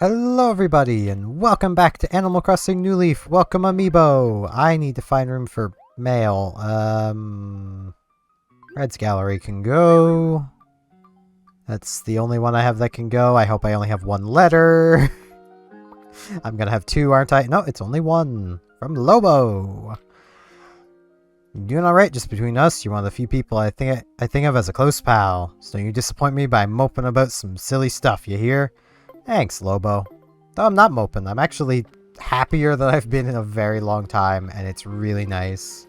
Hello everybody, and welcome back to Animal Crossing New Leaf. Welcome Amiibo! I need to find room for mail. Red's Gallery can go. That's the only one I have that can go. I hope I only have one letter. I'm gonna have two, aren't I? No, it's only one. From Lobo! You doing alright? Just between us, you're one of the few people I think of as a close pal. So you disappoint me by moping about some silly stuff, you hear? Thanks, Lobo. Though I'm not moping, I'm actually happier than I've been in a very long time, and it's really nice.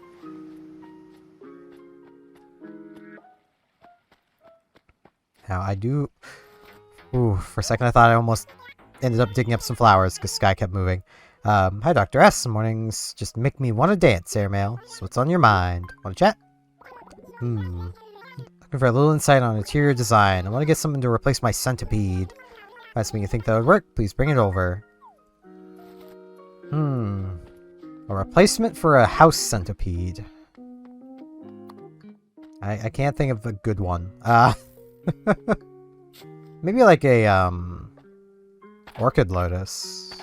Now, I do... Ooh, for a second I thought I almost ended up digging up some flowers, because Sky kept moving. Hi, Dr. S. Some mornings just make me want to dance, Airmail. So what's on your mind? Want to chat? Looking for a little insight on interior design. I want to get something to replace my centipede. If that's something you think that would work, please bring it over. A replacement for a house centipede. I can't think of a good one. Maybe like a, orchid lotus.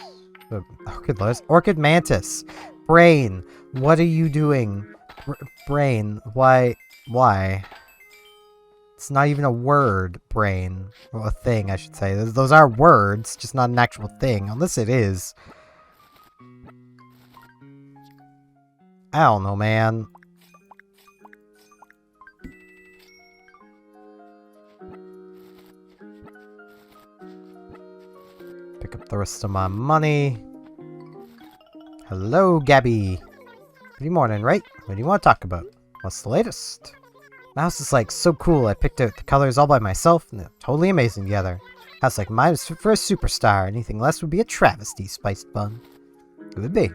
Orchid lotus? Orchid mantis! Brain! What are you doing? Brain, why? It's not even a word, brain. Well, a thing, I should say. Those are words, just not an actual thing. Unless it is. I don't know, man. Pick up the rest of my money. Hello, Gabby. Good morning, right? What do you want to talk about? What's the latest? My house is like so cool. I picked out the colors all by myself and they're totally amazing together. House like mine is for a superstar. Anything less would be a travesty, Spiced Bun. It would be.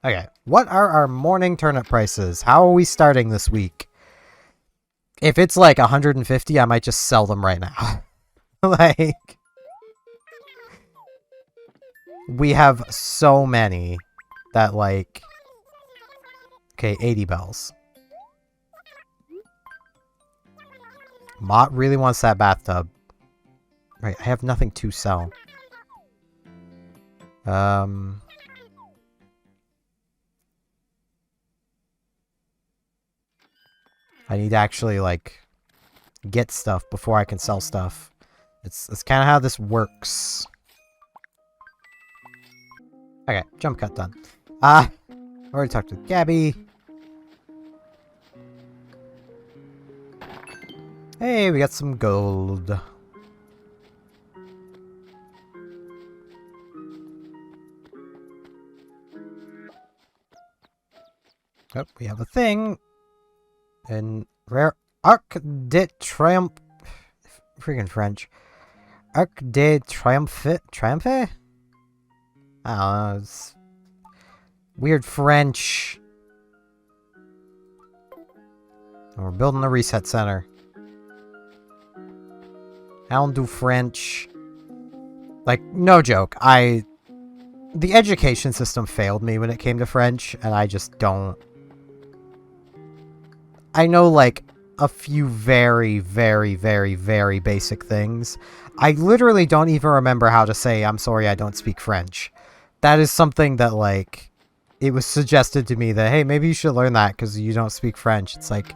Okay, what are our morning turnip prices? How are we starting this week? If it's like 150, I might just sell them right now. Like... We have so many that like... Okay, 80 bells. Mott really wants that bathtub. Right, I have nothing to sell. I need to actually, like, get stuff before I can sell stuff. It's kind of how this works. Okay, jump cut done. Already talked with Gabby. Hey, we got some gold. Oh, we have a thing. And rare Arc de Triomphe. Freaking French. Arc de Triomphe? Triomphe? I don't know. It's weird French. And we're building a reset center. I don't do French. Like, no joke. The education system failed me when it came to French, and I just don't... I know, like, a few very, very, very, very basic things. I literally don't even remember how to say, I'm sorry, I don't speak French. That is something that, like, it was suggested to me that, hey, maybe you should learn that because you don't speak French. It's like...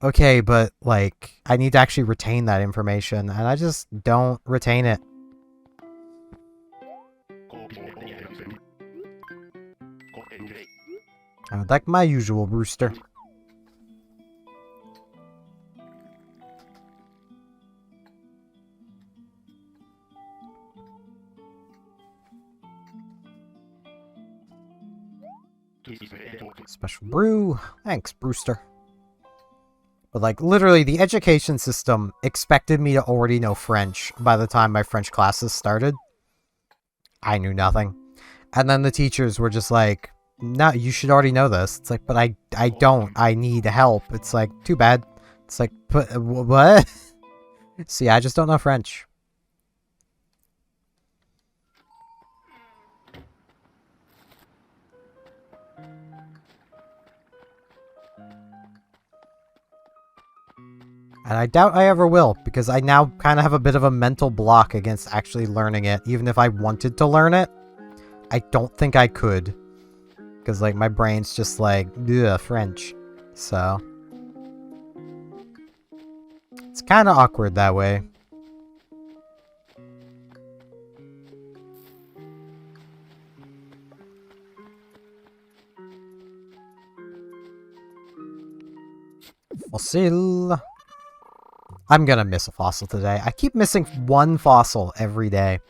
Okay, but, like, I need to actually retain that information, and I just don't retain it. I would like my usual rooster. Special brew. Thanks, Brewster. But, like, literally, the education system expected me to already know French by the time my French classes started. I knew nothing. And then the teachers were just like, no, you should already know this. It's like, but I don't. I need help. It's like, too bad. It's like, what? See, I just don't know French. And I doubt I ever will, because I now kind of have a bit of a mental block against actually learning it. Even if I wanted to learn it, I don't think I could. Because, like, my brain's just like, ugh, French. So. It's kind of awkward that way. Fossil. I'm gonna miss a fossil today. I keep missing one fossil every day.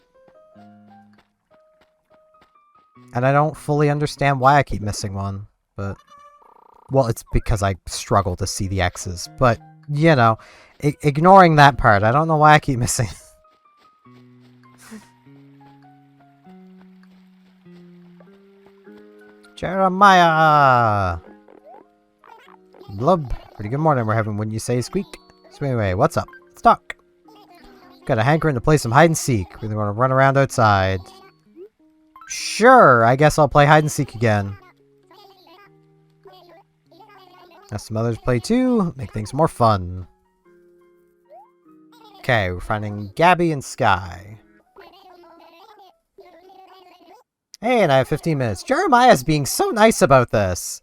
And I don't fully understand why I keep missing one, but... Well, it's because I struggle to see the X's, but, you know, ignoring that part, I don't know why I keep missing. Jeremiah! Blub. Pretty good morning we're having when you say squeak. So anyway, what's up? Stalk. Got a hankering to play some hide and seek. We're gonna run around outside. Sure, I guess I'll play hide and seek again. Have some others play too. Make things more fun. Okay, we're finding Gabby and Sky. Hey, and I have 15 minutes. Jeremiah's being so nice about this.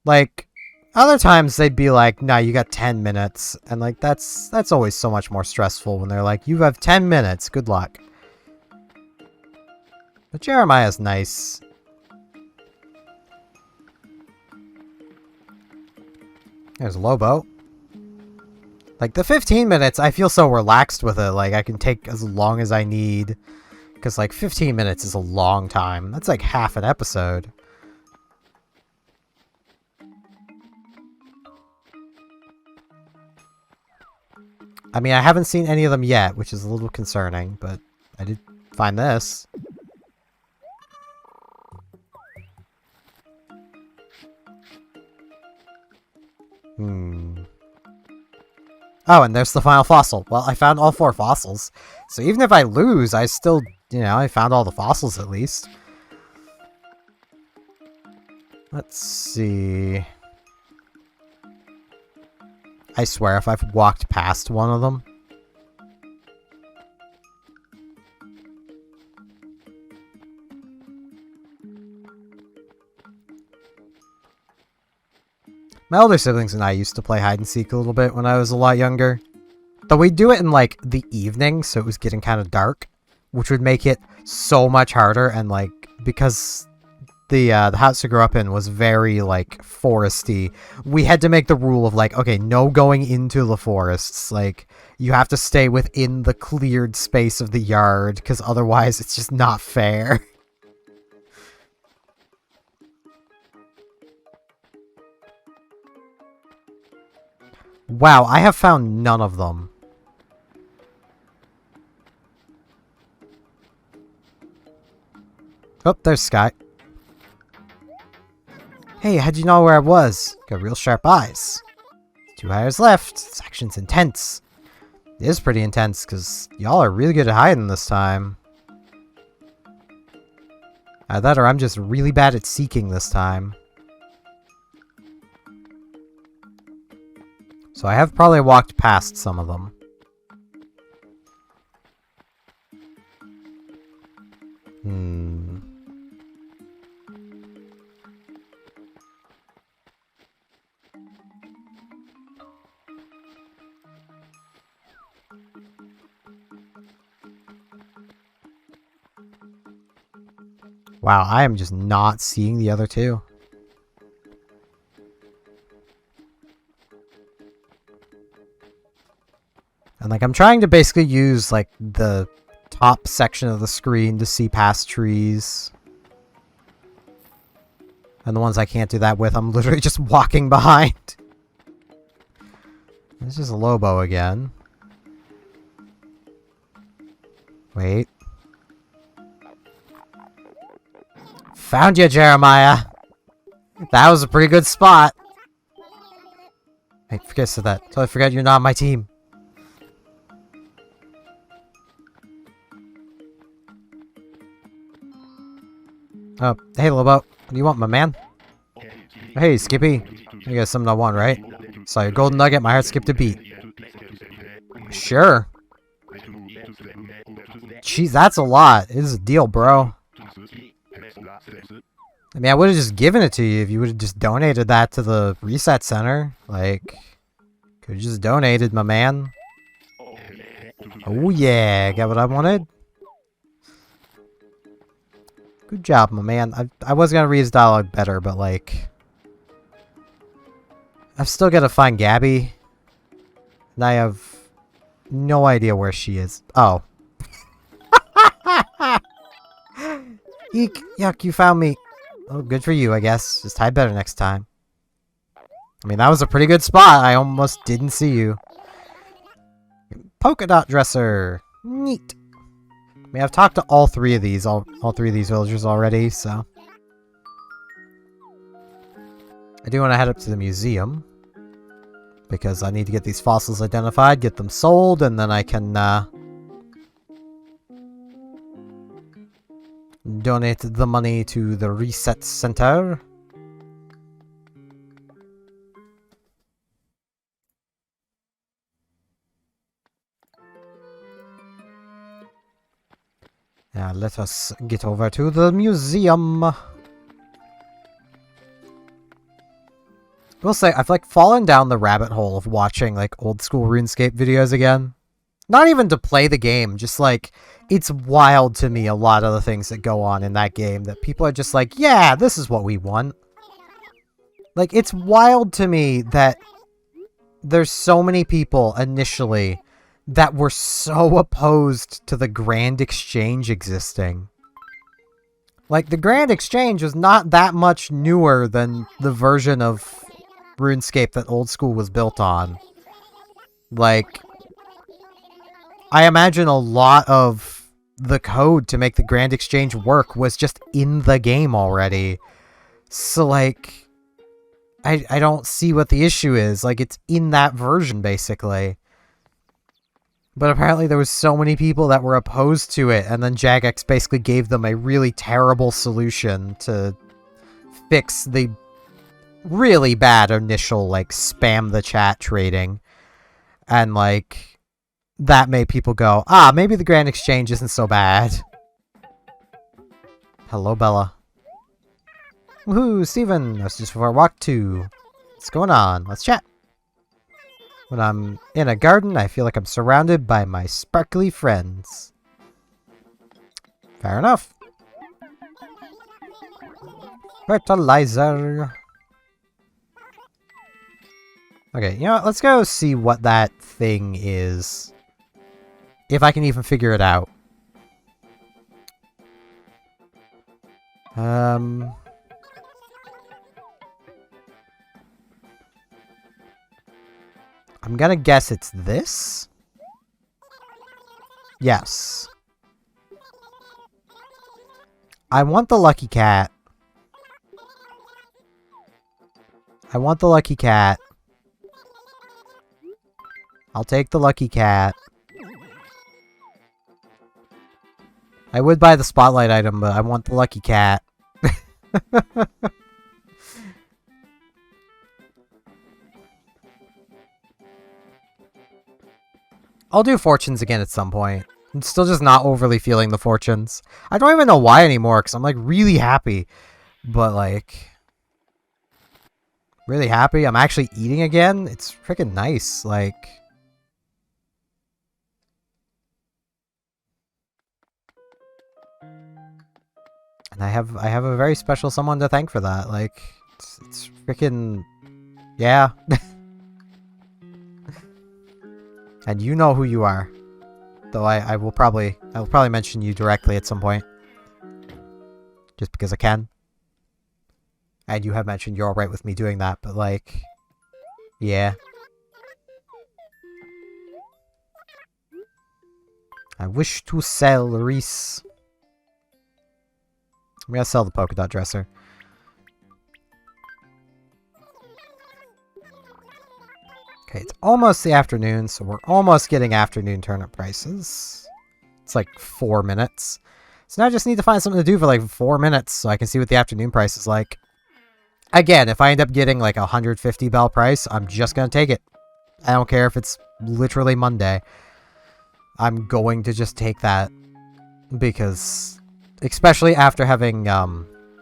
Like, other times they'd be like, nah, you got 10 minutes. And like, that's always so much more stressful when they're like, you have 10 minutes, good luck. But Jeremiah's nice. There's Lobo. Like, the 15 minutes, I feel so relaxed with it. Like, I can take as long as I need. Because, like, 15 minutes is a long time. That's like half an episode. I mean, I haven't seen any of them yet, which is a little concerning, but I did find this. Oh, and there's the final fossil. Well, I found all 4 fossils. So even if I lose, I still, you know, I found all the fossils at least. Let's see. I swear if I've walked past one of them. My older siblings and I used to play hide and seek a little bit when I was a lot younger. Though we'd do it in, like, the evening, so it was getting kind of dark. Which would make it so much harder, and, like, because the house I grew up in was very, like, foresty, we had to make the rule of, like, okay, no going into the forests. Like, you have to stay within the cleared space of the yard, because otherwise it's just not fair. Wow, I have found none of them. Oh, there's Sky. Hey, how'd you know where I was? Got real sharp eyes. 2 hires left. This action's intense. It is pretty intense, because y'all are really good at hiding this time. Either that or I'm just really bad at seeking this time. So I have probably walked past some of them. Wow, I am just not seeing the other 2. And, like, I'm trying to basically use, like, the top section of the screen to see past trees. And the ones I can't do that with, I'm literally just walking behind. This is a Lobo again. Wait. Found you, Jeremiah! That was a pretty good spot. Hey, forget to that. Totally forgot you're not on my team. Oh, hey, Lobo. What do you want, my man? Hey, Skippy. You got something I want, right? Saw your golden nugget, my heart skipped a beat. Sure. Jeez, that's a lot. It is a deal, bro. I mean, I would have just given it to you if you would have just donated that to the reset center. Like, could have just donated, my man. Oh yeah, got what I wanted. Good job, my man. I was gonna read his dialogue better, but like, I've still got to find Gabby, and I have no idea where she is. Oh. Eek! Yuck! You found me. Oh, good for you, I guess. Just hide better next time. I mean, that was a pretty good spot. I almost didn't see you. Polka dot dresser. Neat. I mean, I've talked to all three of these villagers already, so. I do want to head up to the museum. Because I need to get these fossils identified, get them sold, and then I can, donate the money to the reset center. Now let us get over to the museum. I will say, I've like fallen down the rabbit hole of watching like old school RuneScape videos again. Not even to play the game, just like, it's wild to me a lot of the things that go on in that game that people are just like, yeah, this is what we want. Like, it's wild to me that there's so many people initially that were so opposed to the Grand Exchange existing. Like, the Grand Exchange was not that much newer than the version of RuneScape that Old School was built on. Like, I imagine a lot of the code to make the Grand Exchange work was just in the game already. So, like, I don't see what the issue is. Like, it's in that version, basically. But apparently there was so many people that were opposed to it, and then Jagex basically gave them a really terrible solution to fix the really bad initial, like, spam the chat trading. And, like, that made people go, ah, maybe the Grand Exchange isn't so bad. Hello, Bella. Woohoo, Steven! That's just before walk 2. What's going on? Let's chat. When I'm in a garden, I feel like I'm surrounded by my sparkly friends. Fair enough. Fertilizer. Okay, you know what? Let's go see what that thing is. If I can even figure it out. I'm gonna guess it's this? Yes. I want the lucky cat. I want the lucky cat. I'll take the lucky cat. I would buy the spotlight item, but I want the lucky cat. I'll do fortunes again at some point. I'm still just not overly feeling the fortunes. I don't even know why anymore, because I'm, like, really happy. But, like... really happy. I'm actually eating again. It's freaking nice. Like... and I have a very special someone to thank for that. Like, it's freaking... yeah. And you know who you are. Though I will probably mention you directly at some point. Just because I can. And you have mentioned you're alright with me doing that, but like... yeah. I wish to sell Reese. I'm gonna sell the polka dot dresser. Okay, it's almost the afternoon, so we're almost getting afternoon turnip prices. It's like 4 minutes. So now I just need to find something to do for like 4 minutes so I can see what the afternoon price is like. Again, if I end up getting like 150 bell price, I'm just going to take it. I don't care if it's literally Monday. I'm going to just take that. Because, especially after having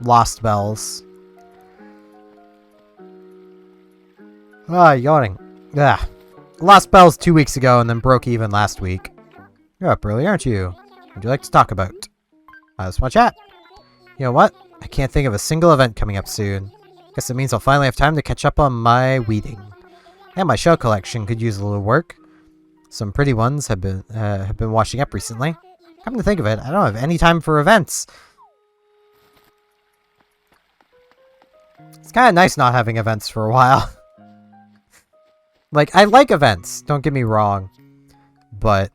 lost bells. Ah, yawning. Ugh. Lost bells 2 weeks ago and then broke even last week. You're up early, aren't you? What would you like to talk about? I just want to chat. You know what? I can't think of a single event coming up soon. Guess it means I'll finally have time to catch up on my weeding. And my shell collection could use a little work. Some pretty ones have been washing up recently. Come to think of it, I don't have any time for events. It's kind of nice not having events for a while. Like, I like events, don't get me wrong. But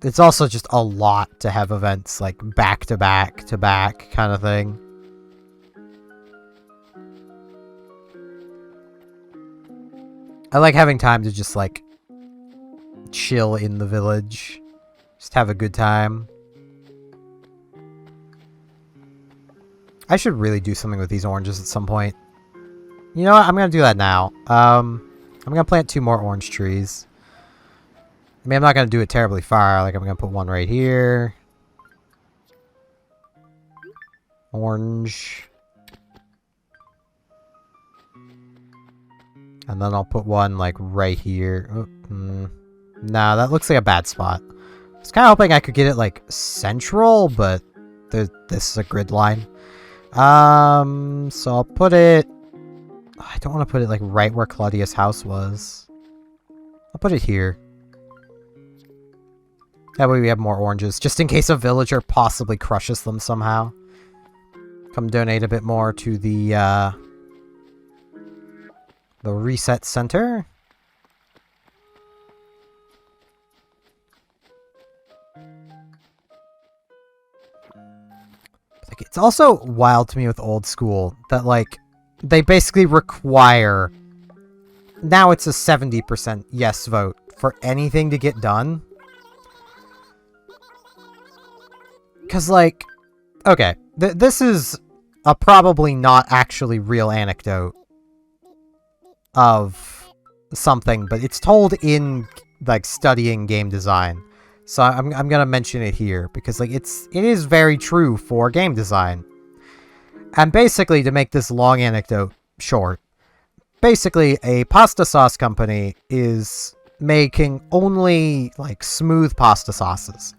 it's also just a lot to have events, like, back to back to back kind of thing. I like having time to just, like, chill in the village. Just have a good time. I should really do something with these oranges at some point. You know what? I'm going to do that now. I'm going to plant 2 more orange trees. I mean, I'm not going to do it terribly far. Like, I'm going to put one right here. Orange. And then I'll put one, like, right here. Oh, nah, that looks like a bad spot. I was kind of hoping I could get it, like, central, but this is a grid line. So I'll put it... I don't want to put it, like, right where Claudia's house was. I'll put it here. That way we have more oranges, just in case a villager possibly crushes them somehow. Come donate a bit more to the reset center. Like, it's also wild to me with old school that, like, they basically require... Now it's a 70% yes vote for anything to get done. Because, like... Okay, this is a probably not actually real anecdote of something, but it's told in, like, studying game design. So I'm gonna mention it here, because, like, it is very true for game design. And basically, to make this long anecdote short, basically, a pasta sauce company is making only, like, smooth pasta sauces.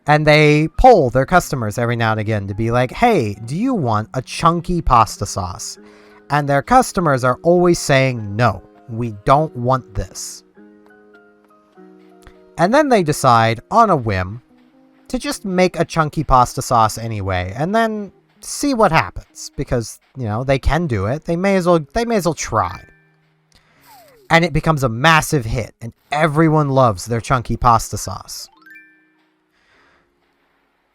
And they poll their customers every now and again to be like, hey, do you want a chunky pasta sauce? And their customers are always saying, no, we don't want this. And then they decide, on a whim, to just make a chunky pasta sauce anyway, and then see what happens. Because, you know, they can do it. They may as well try. And it becomes a massive hit, and everyone loves their chunky pasta sauce.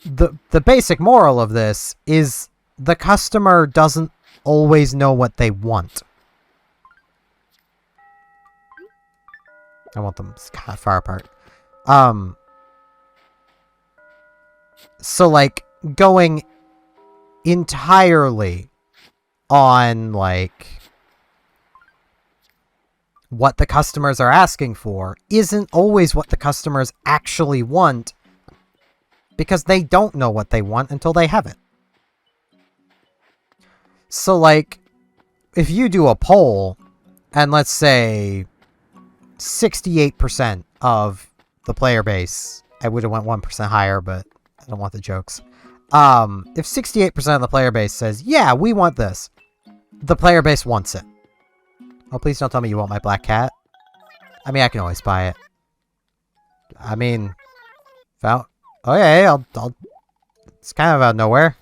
The basic moral of this is the customer doesn't always know what they want. I want them kind of far apart. So, like, going entirely on, like, what the customers are asking for isn't always what the customers actually want, because they don't know what they want until they have it. So, like, if you do a poll, and let's say 68% of the player base, I would have went 1% higher, but I don't want the jokes. If 68% of the player base says, yeah, we want this, the player base wants it. Oh, please don't tell me you want my black cat. I mean, I can always buy it. I mean, okay, I'll... It's kind of out of nowhere.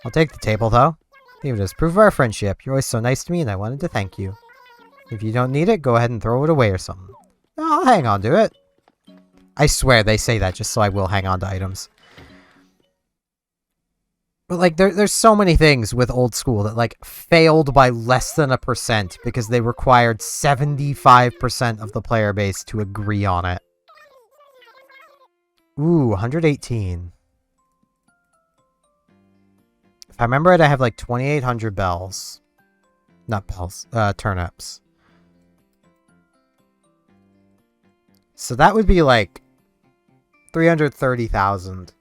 I'll take the table, though. Leave it as proof of our friendship. You're always so nice to me, and I wanted to thank you. If you don't need it, go ahead and throw it away or something. No, I'll hang on to it. I swear they say that just so I will hang on to items. But, like, there's so many things with old school that, like, failed by less than 1% because they required 75% of the player base to agree on it. Ooh, 118. If I remember it, I have, like, 2,800 bells. Not bells, turnips. So that would be, like, 330,000.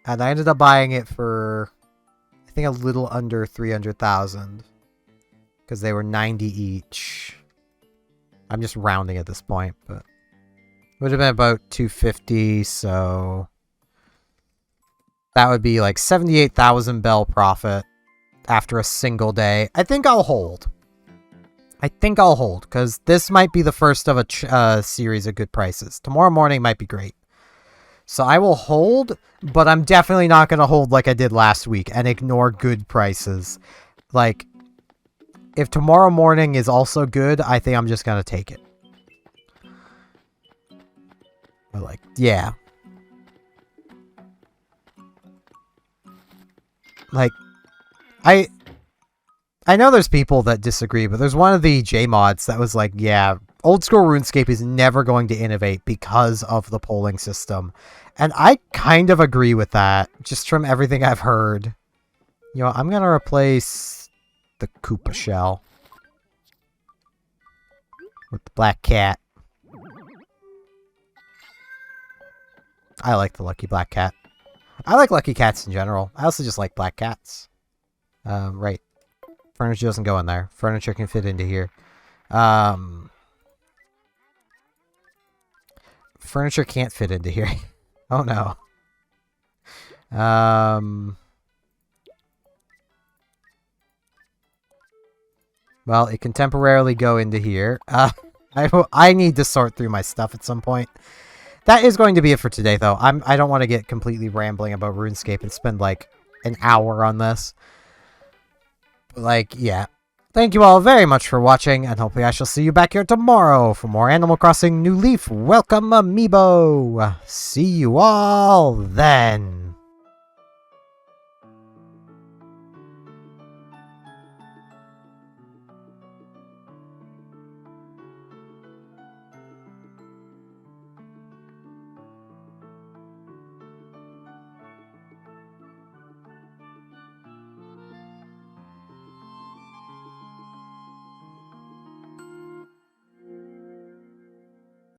And I ended up buying it for, I think, a little under 300,000. Because they were 90 each. I'm just rounding at this point, but it would have been about 250, so that would be like 78,000 bell profit after a single day. I think I'll hold. Because this might be the first of a series of good prices. Tomorrow morning might be great. So I will hold, but I'm definitely not going to hold like I did last week and ignore good prices. Like, if tomorrow morning is also good, I think I'm just going to take it. But, like, yeah. Like, I know there's people that disagree, but there's one of the J mods that was like, yeah, old school RuneScape is never going to innovate because of the polling system. And I kind of agree with that, just from everything I've heard. You know, I'm going to replace the Koopa shell with the black cat. I like the lucky black cat. I like lucky cats in general. I also just like black cats. Right. Furniture doesn't go in there. Furniture can fit into here. Furniture can't fit into here. Oh no. Well, it can temporarily go into here. I need to sort through my stuff at some point. That is going to be it for today, though. I don't want to get completely rambling about RuneScape and spend, like, an hour on this. But, like, yeah. Thank you all very much for watching, and hopefully I shall see you back here tomorrow for more Animal Crossing New Leaf Welcome Amiibo. See you all then.